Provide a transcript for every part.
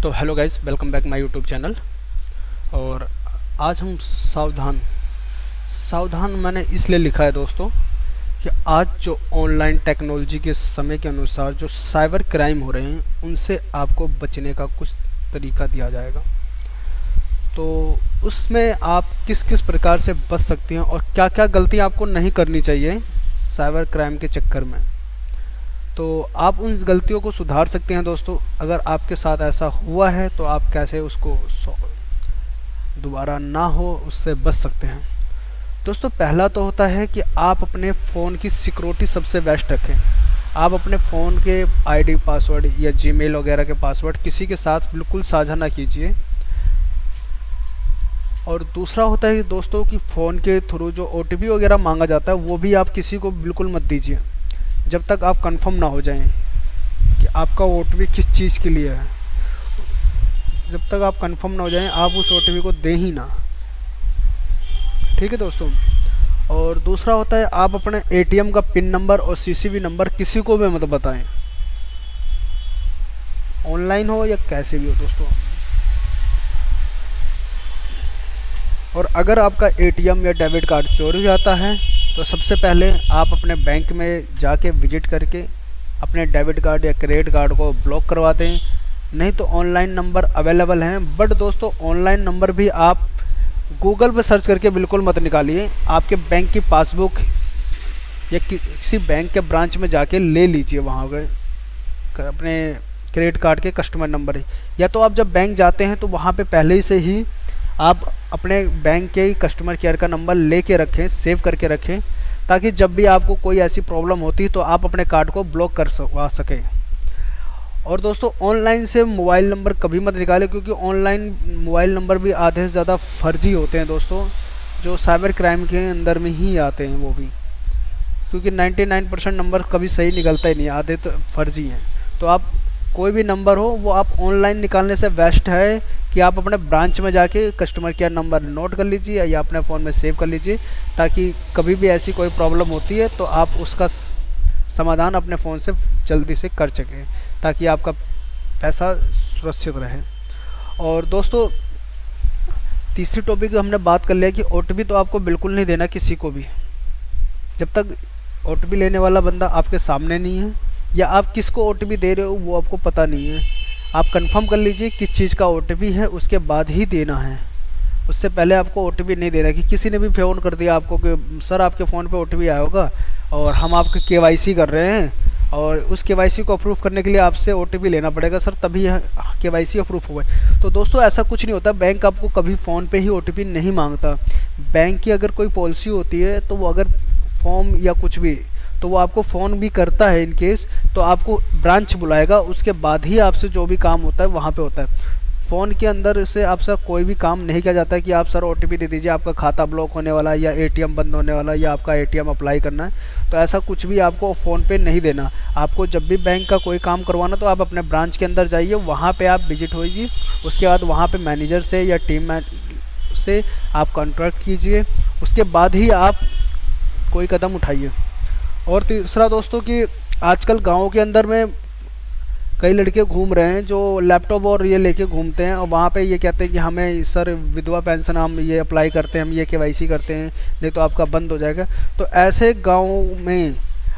तो hello guys, welcome back my YouTube channel. और आज हम सावधान सावधान मैंने इसलिए लिखा है दोस्तों कि आज जो ऑनलाइन टेक्नोलॉजी के समय के अनुसार जो साइबर क्राइम हो रहे हैं उनसे आपको बचने का कुछ तरीका दिया जाएगा। तो उसमें आप किस किस प्रकार से बच सकते हैं और क्या क्या गलती आपको नहीं करनी चाहिए साइबर क्राइम के चक्कर में, तो आप उन गलतियों को सुधार सकते हैं दोस्तों। अगर आपके साथ ऐसा हुआ है तो आप कैसे उसको दोबारा ना हो उससे बच सकते हैं। दोस्तों, पहला तो होता है कि आप अपने फ़ोन की सिक्योरिटी सबसे बेस्ट रखें। आप अपने फ़ोन के आईडी पासवर्ड या जीमेल वगैरह के पासवर्ड किसी के साथ बिल्कुल साझा ना कीजिए। और दूसरा होता है दोस्तों कि फ़ोन के थ्रू जो ओटीपी वगैरह मांगा जाता है वो भी आप किसी को बिल्कुल मत दीजिए जब तक आप कंफर्म ना हो जाएं कि आपका ओटीपी किस चीज़ के लिए है। जब तक आप कंफर्म ना हो जाएं आप उस ओटीपी को दें ही ना। ठीक है दोस्तों। और दूसरा होता है आप अपने एटीएम का पिन नंबर और सीसीवी नंबर किसी को भी मत बताएं, ऑनलाइन हो या कैसे भी हो दोस्तों। और अगर आपका एटीएम या डेबिट कार्ड चोरी हो जाता है तो सबसे पहले आप अपने बैंक में जाके विजिट करके अपने डेबिट कार्ड या क्रेडिट कार्ड को ब्लॉक करवा दें। नहीं तो ऑनलाइन नंबर अवेलेबल हैं, बट दोस्तों ऑनलाइन नंबर भी आप गूगल पर सर्च करके बिल्कुल मत निकालिए। आपके बैंक की पासबुक या किसी बैंक के ब्रांच में जाके ले लीजिए वहाँ पे अपने क्रेडिट कार्ड के कस्टमर नंबर। या तो आप जब बैंक जाते हैं तो वहाँ पे पहले से ही आप अपने बैंक के कस्टमर केयर का नंबर लेके रखें, सेव करके रखें, ताकि जब भी आपको कोई ऐसी प्रॉब्लम होती है तो आप अपने कार्ड को ब्लॉक करवा सकें। और दोस्तों ऑनलाइन से मोबाइल नंबर कभी मत निकालें, क्योंकि ऑनलाइन मोबाइल नंबर भी आधे से ज़्यादा फर्जी होते हैं दोस्तों, जो साइबर क्राइम के अंदर में ही आते हैं वो भी, क्योंकि 99% नंबर कभी सही निकलता ही नहीं, आधे तो फर्जी हैं। तो आप कोई भी नंबर हो वो आप ऑनलाइन निकालने से बेस्ट है कि आप अपने ब्रांच में जाके कस्टमर केयर नंबर नोट कर लीजिए या अपने फ़ोन में सेव कर लीजिए, ताकि कभी भी ऐसी कोई प्रॉब्लम होती है तो आप उसका समाधान अपने फ़ोन से जल्दी से कर सकें, ताकि आपका पैसा सुरक्षित रहे। और दोस्तों तीसरी टॉपिक हमने बात कर लिया कि ओटीपी तो आपको बिल्कुल नहीं देना किसी को भी, जब तक ओटीपी लेने वाला बंदा आपके सामने नहीं है या आप किसको ओटीपी दे रहे हो वो आपको पता नहीं है। आप कंफर्म कर लीजिए किस चीज़ का ओटीपी है, उसके बाद ही देना है। उससे पहले आपको ओटीपी नहीं देना कि किसी ने भी फ़ोन कर दिया आपको कि सर आपके फ़ोन पे ओटीपी आया होगा और हम आपके केवाईसी कर रहे हैं और उस केवाईसी को अप्रूव करने के लिए आपसे ओटीपी लेना पड़ेगा सर, तभी केवाईसी अप्रूव हुआ है। तो दोस्तों ऐसा कुछ नहीं होता, बैंक आपको कभी फ़ोन पे ही ओटीपी नहीं मांगता। बैंक की अगर कोई पॉलिसी होती है तो वो अगर फॉर्म या कुछ भी तो वो आपको फ़ोन भी करता है इन केस, तो आपको ब्रांच बुलाएगा, उसके बाद ही आपसे जो भी काम होता है वहाँ पे होता है। फ़ोन के अंदर से आपसे कोई भी काम नहीं किया जाता है कि आप सर ओटीपी दे दीजिए आपका खाता ब्लॉक होने वाला है या एटीएम बंद होने वाला है या आपका एटीएम अप्लाई करना है। तो ऐसा कुछ भी आपको फ़ोन पे नहीं देना। आपको जब भी बैंक का कोई काम करवाना तो आप अपने ब्रांच के अंदर जाइए, वहाँ पर आप विजिट होइए, उसके बाद वहाँ पर मैनेजर से या टीम से आप कॉन्ट्रैक्ट कीजिए, उसके बाद ही आप कोई कदम उठाइए। और तीसरा दोस्तों कि आजकल गाँव के अंदर में कई लड़के घूम रहे हैं जो लैपटॉप और ये लेके घूमते हैं और वहाँ पे ये कहते हैं कि हमें सर विधवा पेंशन हम ये अप्लाई करते हैं, हम ये केवाईसी करते हैं, नहीं तो आपका बंद हो जाएगा। तो ऐसे गाँव में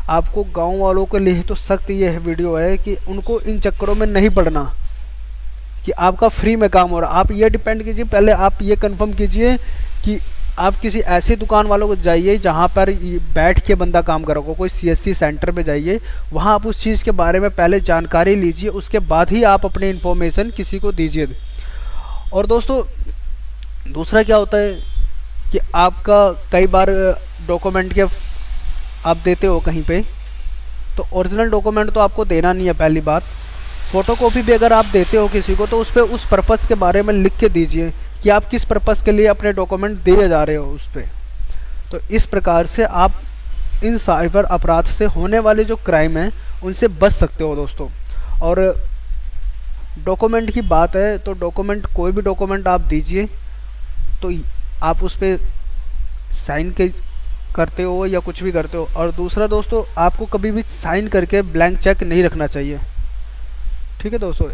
आपको गाँव वालों के लिए तो सख्त ये वीडियो है कि उनको इन चक्करों में नहीं पड़ना कि आपका फ्री में काम हो रहा है। आप ये डिपेंड कीजिए, पहले आप ये कंफर्म कीजिए कि आप किसी ऐसी दुकान वालों को जाइए जहाँ पर बैठ के बंदा काम कर रहा हो, कोई सीएससी सेंटर पे जाइए, वहाँ आप उस चीज़ के बारे में पहले जानकारी लीजिए, उसके बाद ही आप अपनी इन्फॉर्मेशन किसी को दीजिए। और दोस्तों दूसरा क्या होता है कि आपका कई बार डॉक्यूमेंट के आप देते हो कहीं पे, तो ओरिजिनल डॉक्यूमेंट तो आपको देना नहीं है। पहली बात, फ़ोटोकॉपी भी अगर आप देते हो किसी को तो उस पर उस पर्पज़ के बारे में लिख के दीजिए कि आप किस पर्पज़ के लिए अपने डॉक्यूमेंट दिए जा रहे हो उस पर। तो इस प्रकार से आप इन साइबर अपराध से होने वाले जो क्राइम हैं उनसे बच सकते हो दोस्तों। और डॉक्यूमेंट की बात है तो डॉक्यूमेंट कोई भी डॉक्यूमेंट आप दीजिए तो आप उस पर साइन करते हो या कुछ भी करते हो। और दूसरा दोस्तों आपको कभी भी साइन करके ब्लैंक चेक नहीं रखना चाहिए। ठीक है दोस्तों,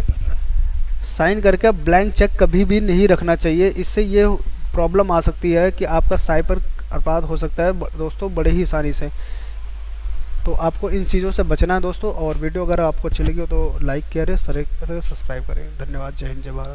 साइन करके ब्लैंक चेक कभी भी नहीं रखना चाहिए। इससे ये प्रॉब्लम आ सकती है कि आपका साइबर अपराध हो सकता है दोस्तों बड़े ही आसानी से। तो आपको इन चीज़ों से बचना है दोस्तों। और वीडियो अगर आपको अच्छी लगी हो तो लाइक करें, सब्सक्राइब करें। धन्यवाद। जय हिंद, जय भारत।